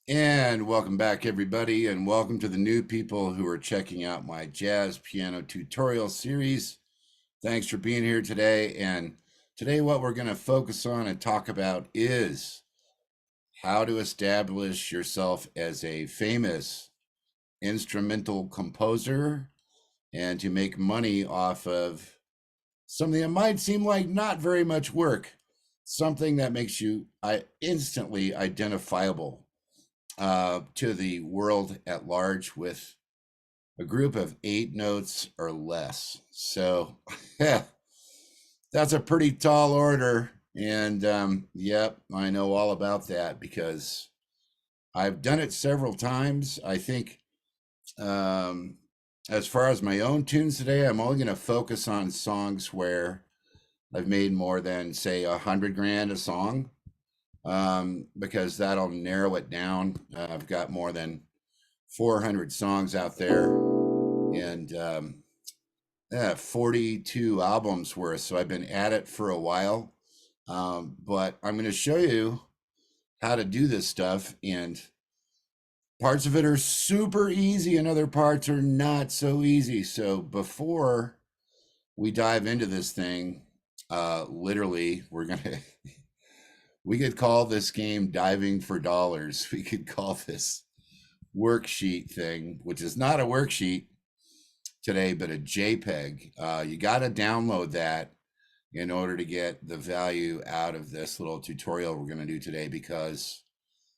And welcome back, everybody, and welcome to the new people who are checking out my jazz piano tutorial series. Thanks for being here today. And today, what we're going to focus on and talk about is how to establish yourself as a famous instrumental composer and to make money off of something that might seem like not very much work, something that makes you instantly identifiable to the world at large with a group of 8 notes or less. So, yeah, that's a pretty tall order. And yep, I know all about that because I've done it several times. I think um, as far as my own tunes today, I'm only going to focus on songs where I've made more than, say, 100 grand a song, because that'll narrow it down. I've got more than 400 songs out there and 42 albums worth. So I've been at it for a while. But I'm going to show you how to do this stuff. And parts of it are super easy, and other parts are not so easy. So before we dive into this thing, literally, we're going to. We could call this game diving for dollars. We could call this worksheet thing, which is not a worksheet today, but a JPEG. You got to download that in order to get the value out of this little tutorial we're going to do today, because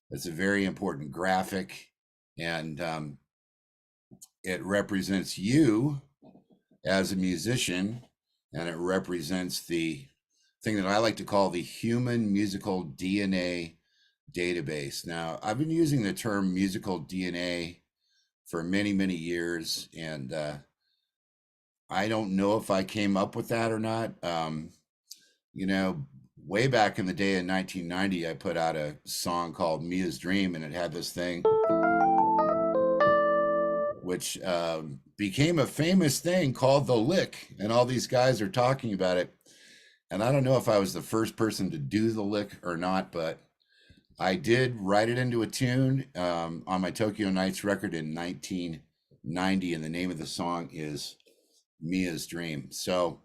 it's a very important graphic, and it represents you as a musician, and it represents the thing that I like to call the human musical DNA database. Now, I've been using the term musical DNA for many, many years, and I don't know if I came up with that or not. You know, way back in the day in 1990, I put out a song called Mia's Dream, and it had this thing, which became a famous thing called the lick, and all these guys are talking about it. And I don't know if I was the first person to do the lick or not, but I did write it into a tune on my Tokyo Nights record in 1990, and the name of the song is Mia's Dream. So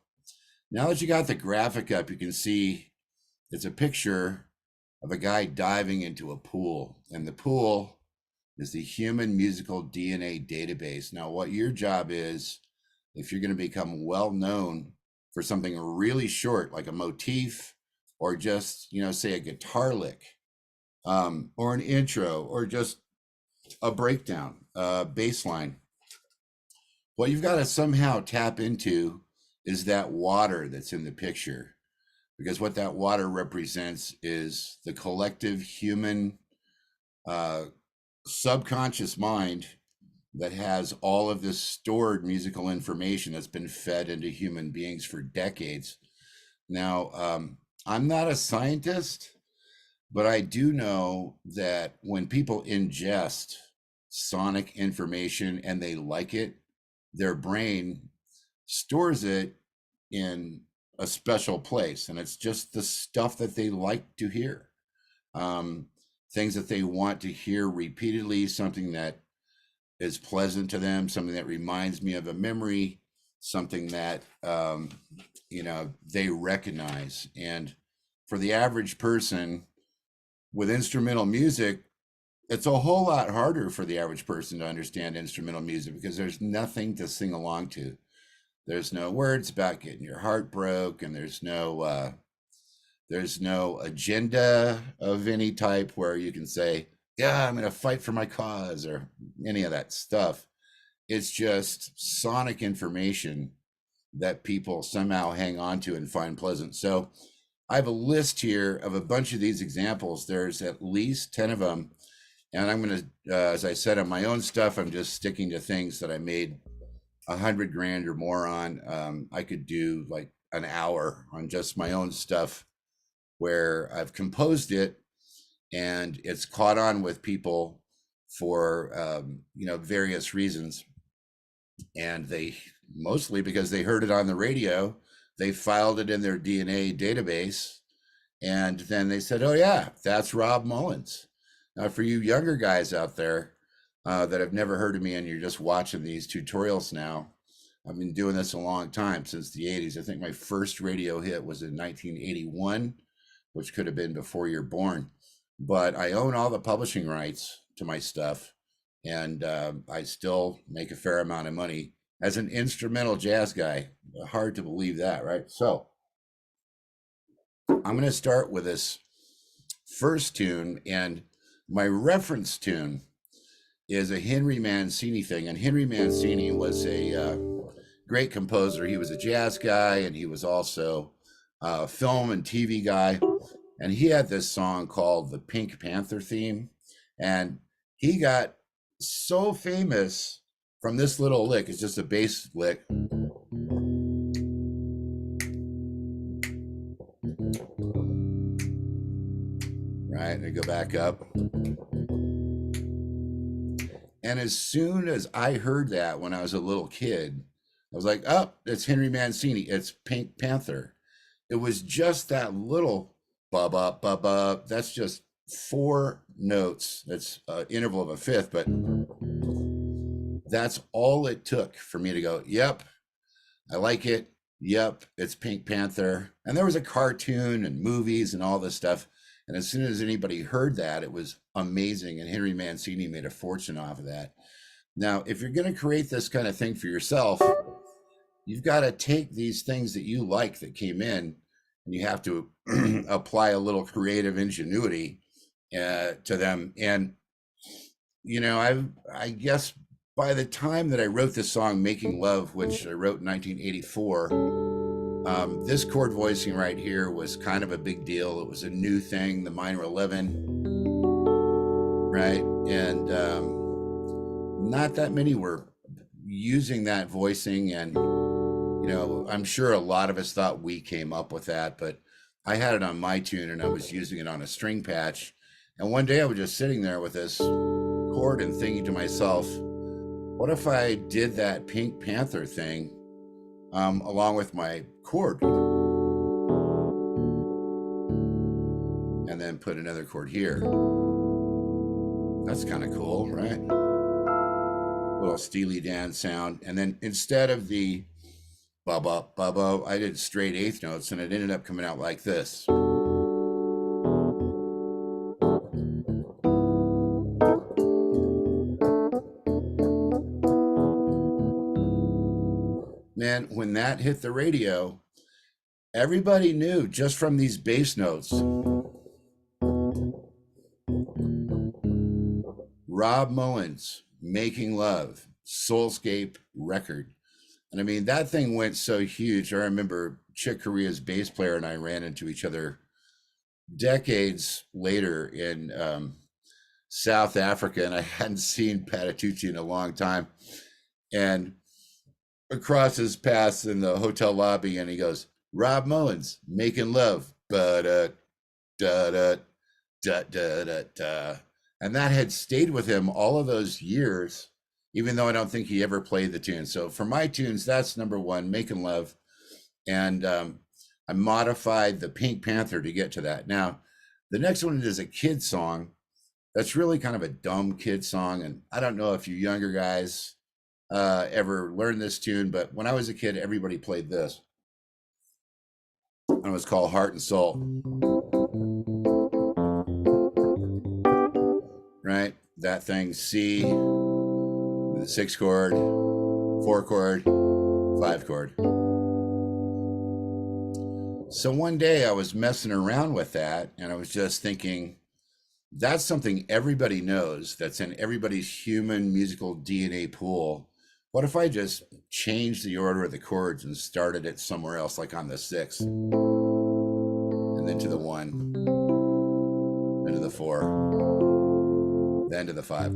now that you got the graphic up, you can see it's a picture of a guy diving into a pool, and the pool is the human musical DNA database. Now, what your job is, if you're going to become well known for something really short, like a motif, or just, say a guitar lick, or an intro, or just a breakdown, bass line, what you've got to somehow tap into is that water that's in the picture, because what that water represents is the collective human uh, subconscious mind that has all of this stored musical information that's been fed into human beings for decades. Now, I'm not a scientist, but I do know that when people ingest sonic information and they like it, their brain stores it in a special place, and it's just the stuff that they like to hear, um, things that they want to hear repeatedly, something that is pleasant to them, something that reminds me of a memory, something that they recognize. And for the average person with instrumental music, it's a whole lot harder for the average person to understand instrumental music because there's nothing to sing along to. There's no words about getting your heart broke, and there's no agenda of any type where you can say, yeah, I'm going to fight for my cause, or any of that stuff. It's just sonic information that people somehow hang on to and find pleasant. So I have a list here of a bunch of these examples. There's at least 10 of them. And I'm going to, as I said, on my own stuff, I'm just sticking to things that I made 100 grand or more on. I could do like an hour on just my own stuff where I've composed it and it's caught on with people for various reasons, and they, mostly because they heard it on the radio, they filed it in their DNA database, and then they said, oh yeah, that's Rob Mullins. Now, for you younger guys out there that have never heard of me and you're just watching these tutorials now, I've been doing this a long time, since the 80s. I think my first radio hit was in 1981, which could have been before you're born. But I own all the publishing rights to my stuff, and I still make a fair amount of money as an instrumental jazz guy. Hard to believe that, right? So I'm going to start with this first tune, and my reference tune is a Henry Mancini thing. And Henry Mancini was a great composer. He was a jazz guy, and he was also a film and TV guy. And he had this song called the Pink Panther theme. And he got so famous from this little lick. It's just a bass lick. Right, and I go back up. And as soon as I heard that when I was a little kid, I was like, oh, it's Henry Mancini. It's Pink Panther. It was just that little ba-ba, ba-ba. That's just 4 notes. That's an interval of a fifth, but that's all it took for me to go, yep, I like it. Yep, it's Pink Panther. And there was a cartoon and movies and all this stuff. And as soon as anybody heard that, it was amazing. And Henry Mancini made a fortune off of that. Now, if you're going to create this kind of thing for yourself, you've got to take these things that you like that came in, and you have to apply a little creative ingenuity to them. And, you know, I guess by the time that I wrote this song, Making Love, which I wrote in 1984, this chord voicing right here was kind of a big deal. It was a new thing, the minor 11, right? And not that many were using that voicing. And, you know, I'm sure a lot of us thought we came up with that, but I had it on my tune and I was using it on a string patch. And one day I was just sitting there with this chord and thinking to myself, what if I did that Pink Panther thing along with my chord, and then put another chord here? That's kind of cool, right? Little Steely Dan sound. And then instead of the ba-ba, ba-ba, I did straight eighth notes, and it ended up coming out like this. Man, when that hit the radio, everybody knew just from these bass notes. Rob Mullins, Making Love, Soulscape record. And I mean, that thing went so huge. I remember Chick Corea's bass player and I ran into each other decades later in South Africa, and I hadn't seen Patitucci in a long time. And across his path in the hotel lobby, and he goes, Rob Mullins, Making Love, da da da da da da. And that had stayed with him all of those years, even though I don't think he ever played the tune. So for my tunes, that's number one, Making Love. And I modified the Pink Panther to get to that. Now, the next one is a kid song. That's really kind of a dumb kid song. And I don't know if you younger guys ever learned this tune, but when I was a kid, everybody played this. And it was called Heart and Soul. Right? That thing, C, the 6 chord, 4 chord, 5 chord. So one day I was messing around with that, and I was just thinking, that's something everybody knows, that's in everybody's human musical DNA pool. What if I just changed the order of the chords and started it somewhere else, like on the 6, and then to the 1, then to the 4, then to the 5.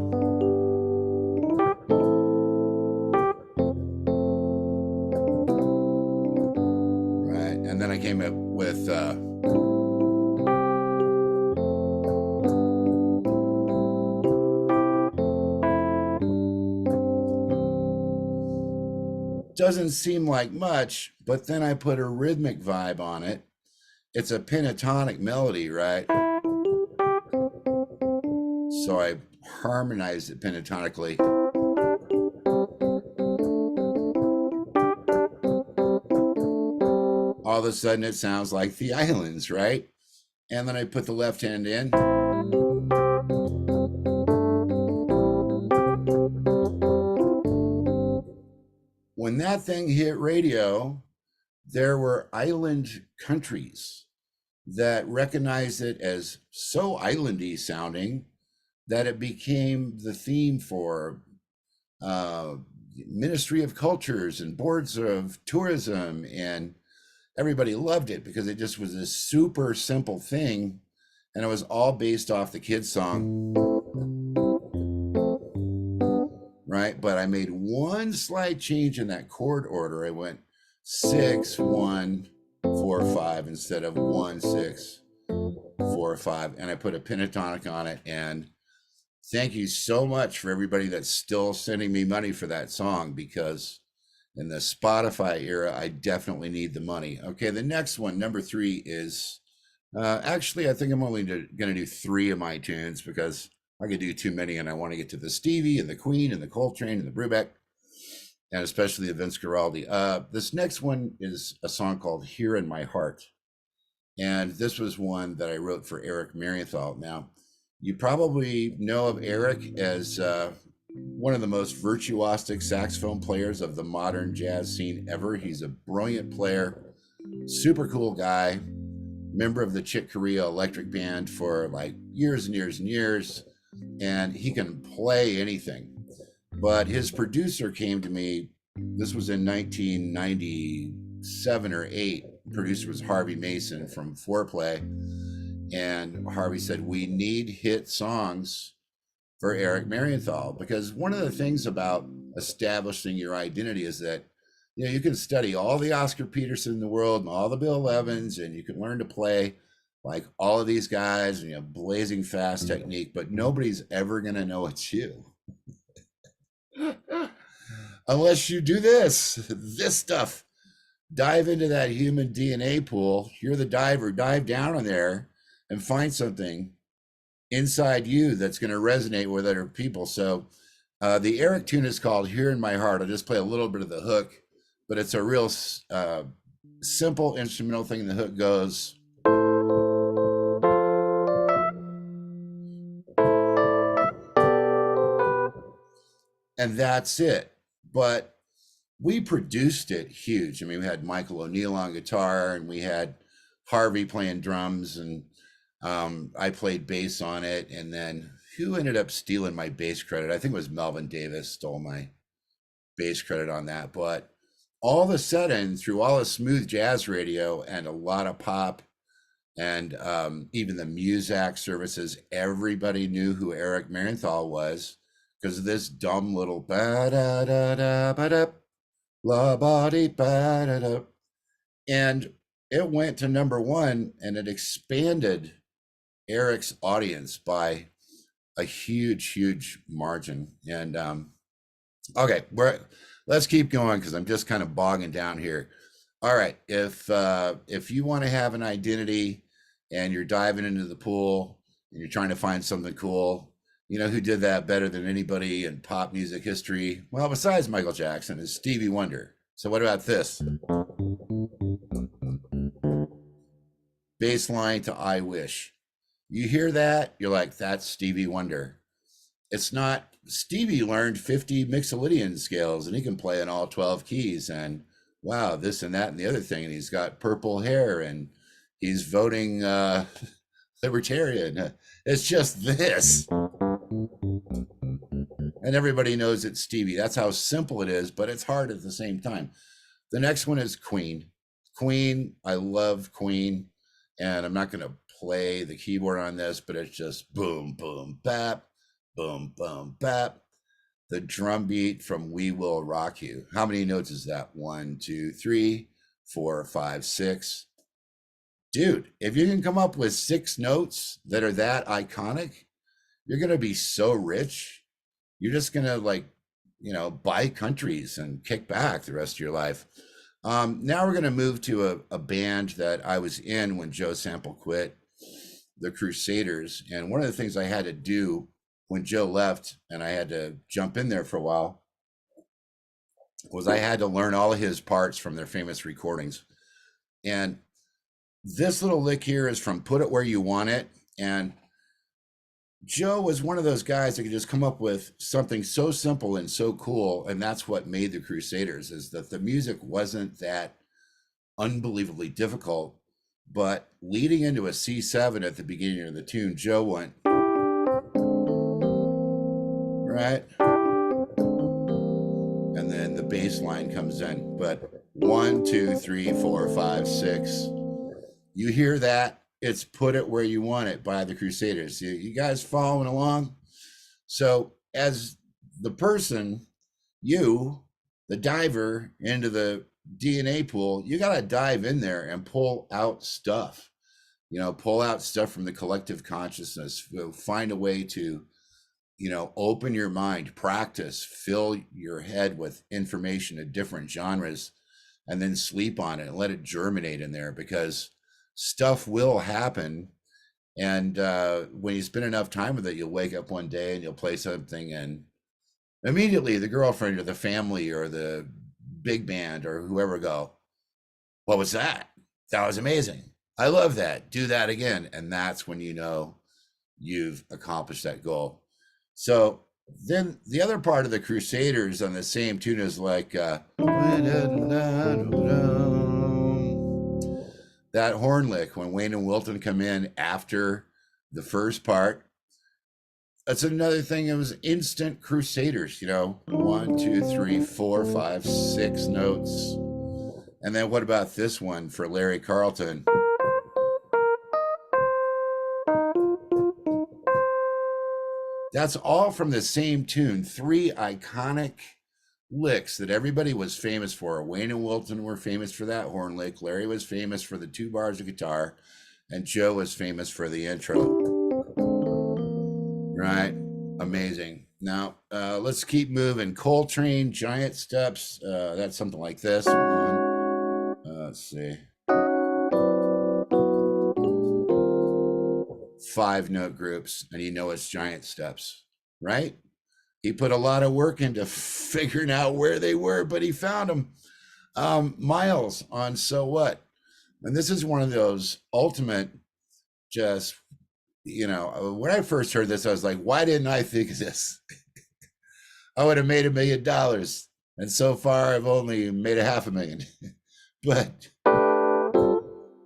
Right, and then I came up with doesn't seem like much, but then I put a rhythmic vibe on it. It's a pentatonic melody, right? So I harmonized it pentatonically. All of a sudden it sounds like the islands, right? And then I put the left hand in. When that thing hit radio, there were island countries that recognized it as so islandy sounding that it became the theme for Ministry of Cultures and boards of tourism, and everybody loved it because it just was a super simple thing, and it was all based off the kids song, right? But I made one slight change in that chord order. I went 6 1 4 5 instead of 1 6 4 5, and I put a pentatonic on it. And thank you so much for everybody that's still sending me money for that song, because in the Spotify era, I definitely need the money. Okay, the next one, number 3, is actually, I think I'm only going to do 3 of my tunes because I could do too many, and I want to get to the Stevie and the Queen and the Coltrane and the Brubeck, and especially the Vince Guaraldi. This next one is a song called Here in My Heart. And this was one that I wrote for Eric Marienthal. Now, you probably know of Eric as one of the most virtuosic saxophone players of the modern jazz scene ever. He's a brilliant player, super cool guy, member of the Chick Corea Electric Band for like years and years and years, and he can play anything. But his producer came to me, this was in 1997 or 8. The producer was Harvey Mason from Foreplay. And Harvey said, we need hit songs for Eric Marienthal, because one of the things about establishing your identity is that, you know, you can study all the Oscar Peterson in the world and all the Bill Evans, and you can learn to play like all of these guys, and you know, blazing fast technique, but nobody's ever going to know it's you. Unless you do this stuff. Dive into that human DNA pool. You're the diver. Dive down in there and find something inside you that's going to resonate with other people. So the Eric tune is called Here in My Heart. I'll just play a little bit of the hook, but it's a real simple instrumental thing. The hook goes. And that's it. But we produced it huge. I mean, we had Michael O'Neill on guitar, and we had Harvey playing drums, and I played bass on it. And then who ended up stealing my bass credit? I think it was Melvin Davis stole my bass credit on that. But all of a sudden, through all the smooth jazz radio and a lot of pop, and even the Muzak services, everybody knew who Eric Marienthal was because of this dumb little ba-da-da-da-ba-da, la-ba-dee-ba-da-da. And it went to number 1, and it expanded Eric's audience by a huge margin. And okay, let's keep going because I'm just kind of bogging down here. All right, if you want to have an identity and you're diving into the pool and you're trying to find something cool, you know who did that better than anybody in pop music history? Well, besides Michael Jackson, is Stevie Wonder. So what about this? Bass line to I Wish. You hear that, you're like, that's Stevie Wonder. It's not. Stevie learned 50 Mixolydian scales, and he can play in all 12 keys, and wow, this and that and the other thing, and he's got purple hair, and he's voting libertarian. It's just this. And everybody knows it's Stevie. That's how simple it is, but it's hard at the same time. The next one is Queen. Queen, I love Queen, and I'm not going to play the keyboard on this, but it's just boom, boom, bap, boom, boom, bap. The drum beat from We Will Rock You. How many notes is that? 1, 2, 3, 4, 5, 6. Dude, if you can come up with 6 notes that are that iconic, you're going to be so rich. You're just going to, like, you know, buy countries and kick back the rest of your life. Now we're going to move to a band that I was in when Joe Sample quit, the Crusaders. And one of the things I had to do when Joe left and I had to jump in there for a while was I had to learn all of his parts from their famous recordings. And this little lick here is from Put It Where You Want It. And Joe was one of those guys that could just come up with something so simple and so cool. And that's what made the Crusaders, is that the music wasn't that unbelievably difficult. But leading into a C7 at the beginning of the tune, Joe went, right? And then the bass line comes in. But 1, 2, 3, 4, 5, 6. You hear that? It's Put It Where You Want It by the Crusaders. You guys following along? So as the person, you, the diver into the DNA pool, you got to dive in there and pull out stuff. Pull out stuff from the collective consciousness. Find a way to, open your mind, practice, fill your head with information of different genres, and then sleep on it and let it germinate in there, because stuff will happen. And when you spend enough time with it, you'll wake up one day and you'll play something, and immediately the girlfriend or the family or the big band or whoever go, what was that? That was amazing. I love that. Do that again. And that's when you know you've accomplished that goal. So then the other part of the Crusaders on the same tune is like that horn lick when Wayne and Wilton come in after the first part. That's another thing. It was instant Crusaders, 1, 2, 3, 4, 5, 6 notes. And then what about this one for Larry Carlton? That's all from the same tune. 3 iconic licks that everybody was famous for. Wayne and Wilton were famous for that horn lick. Larry was famous for the 2 bars of guitar, and Joe was famous for the intro. Right? Amazing. Now, let's keep moving. Coltrane, Giant Steps. That's something like this. Let's see. 5-note groups, and it's Giant Steps, right? He put a lot of work into figuring out where they were, but he found them. Miles on So What? And this is one of those ultimate, just, when I first heard this, I was like, why didn't I think of this? I would have made $1 million. And so far, I've only made $500,000. But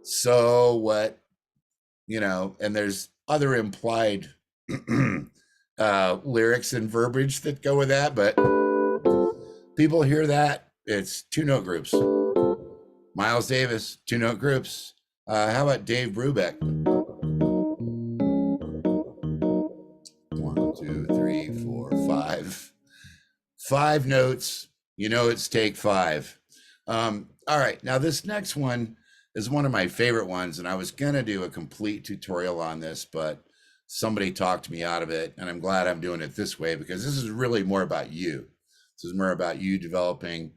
so what? And there's other implied lyrics and verbiage that go with that, but people hear that, it's 2-note groups. Miles Davis, 2-note groups. How about Dave Brubeck? 1, 2, 3, 4, 5. 5 notes. It's take 5. All right, now this next one is one of my favorite ones, and I was gonna do a complete tutorial on this, but somebody talked me out of it, and I'm glad I'm doing it this way, because this is really more about you. This is more about you developing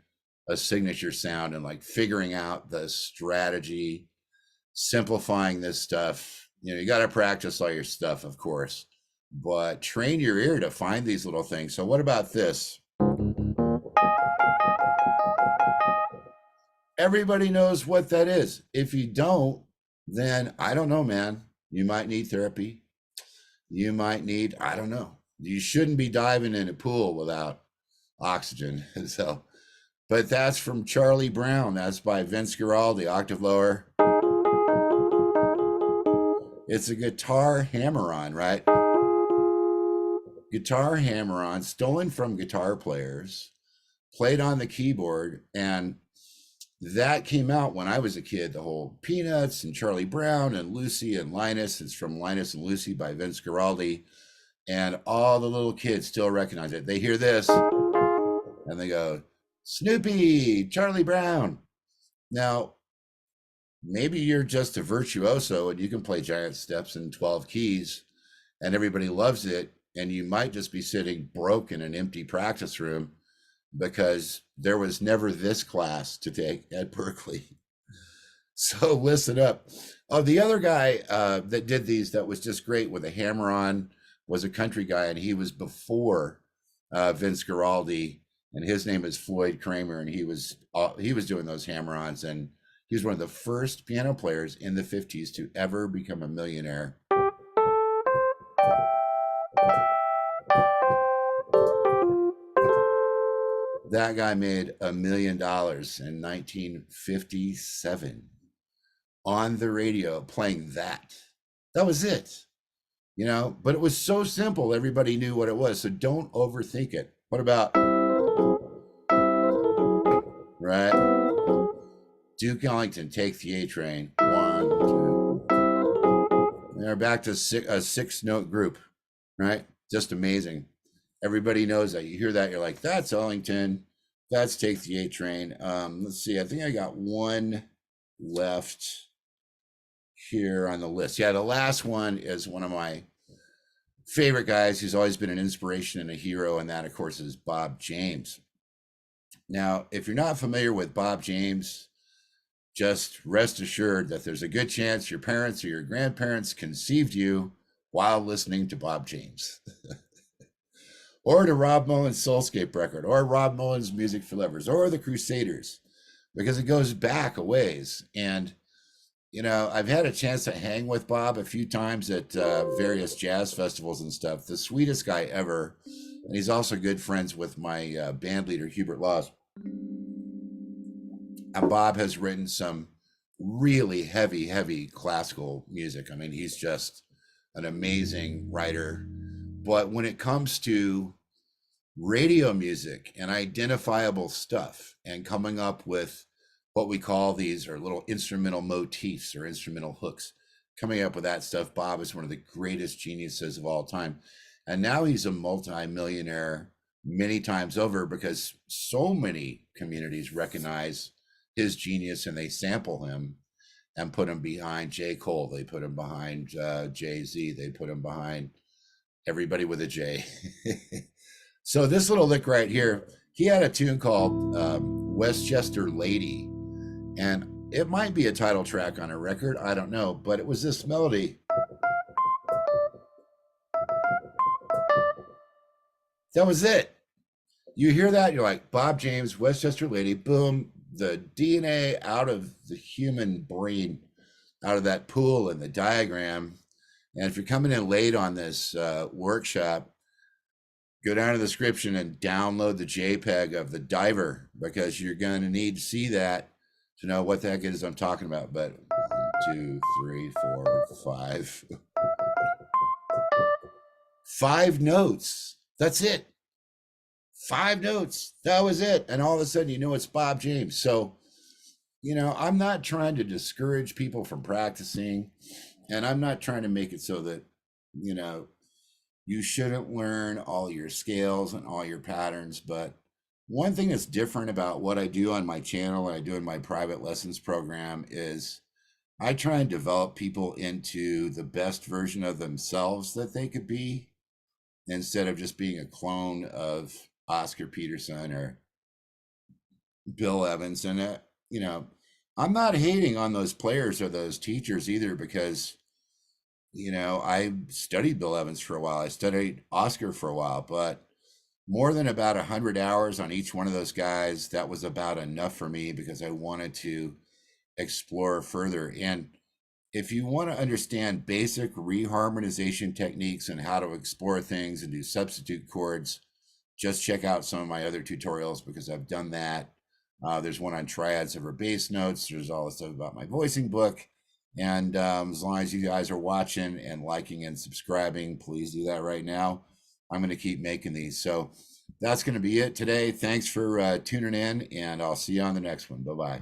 a signature sound and like figuring out the strategy, simplifying this stuff. You got to practice all your stuff, of course, but train your ear to find these little things. So what about this? Everybody knows what that is. If you don't, then I don't know, man. You might need therapy. You might need, I don't know. You shouldn't be diving in a pool without oxygen. So, but that's from Charlie Brown. That's by Vince Guaraldi, octave lower. It's a guitar hammer-on, right? Guitar hammer-on, stolen from guitar players, played on the keyboard, and that came out when I was a kid. The whole Peanuts and Charlie Brown and Lucy and Linus. It's from Linus and Lucy by Vince Guaraldi. And all the little kids still recognize it. They hear this and they go, Snoopy, Charlie Brown. Now, maybe you're just a virtuoso and you can play Giant Steps in 12 keys and everybody loves it. And you might just be sitting broke in an empty practice room because there was never this class to take at Berkeley. So listen up. Oh, the other guy that did these that was just great with a hammer-on was a country guy, and he was before Vince Guaraldi, and his name is Floyd Kramer, and he was doing those hammer-ons, and he was one of the first piano players in the 50s to ever become a millionaire. That guy made $1 million in 1957 on the radio playing that. That was it, but it was so simple. Everybody knew what it was. So don't overthink it. What about, right? Duke Ellington, Take the A Train. 1, 2. They're back to a 6-note group, right? Just amazing. Everybody knows that. You hear that, you're like, that's Ellington. That's Take the A Train. Let's see. I think I got one left here on the list. Yeah, the last one is one of my favorite guys who's always been an inspiration and a hero, and that, of course, is Bob James. Now, if you're not familiar with Bob James, just rest assured that there's a good chance your parents or your grandparents conceived you while listening to Bob James. Or the Rob Mullins Soulscape record, or Rob Mullins Music for Lovers, or the Crusaders, because it goes back a ways. And, I've had a chance to hang with Bob a few times at various jazz festivals and stuff. The sweetest guy ever. And he's also good friends with my band leader, Hubert Laws. And Bob has written some really heavy classical music. I mean, he's just an amazing writer. But when it comes to radio music and identifiable stuff and coming up with what we call these are little instrumental motifs or instrumental hooks, coming up with that stuff, Bob is one of the greatest geniuses of all time. And now he's a multi-millionaire many times over because so many communities recognize his genius and they sample him and put him behind J. Cole. They put him behind Jay-Z. They put him behind everybody with a J. So this little lick right here, he had a tune called Westchester Lady, and it might be a title track on a record, I don't know, but it was this melody. That was it. You hear that, you're like, Bob James, Westchester Lady, boom, the DNA out of the human brain, out of that pool in the diagram. And if you're coming in late on this workshop, go down to the description and download the JPEG of the diver, because you're going to need to see that to know what the heck it is I'm talking about. But 1, 2, 3, 4, 5. 5 notes. That's it. 5 notes. That was it. And all of a sudden, it's Bob James. So, I'm not trying to discourage people from practicing. And I'm not trying to make it so that, you shouldn't learn all your scales and all your patterns. But one thing that's different about what I do on my channel and I do in my private lessons program is I try and develop people into the best version of themselves that they could be, instead of just being a clone of Oscar Peterson or Bill Evans. And, I'm not hating on those players or those teachers either, because I studied Bill Evans for a while. I studied Oscar for a while, but more than about 100 hours on each one of those guys, that was about enough for me, because I wanted to explore further. And if you want to understand basic reharmonization techniques and how to explore things and do substitute chords, just check out some of my other tutorials, because I've done that. There's one on triads over bass notes. There's all this stuff about my voicing book. And as long as you guys are watching and liking and subscribing, please do that right now. I'm going to keep making these. So that's going to be it today. Thanks for tuning in, and I'll see you on the next one. Bye-bye.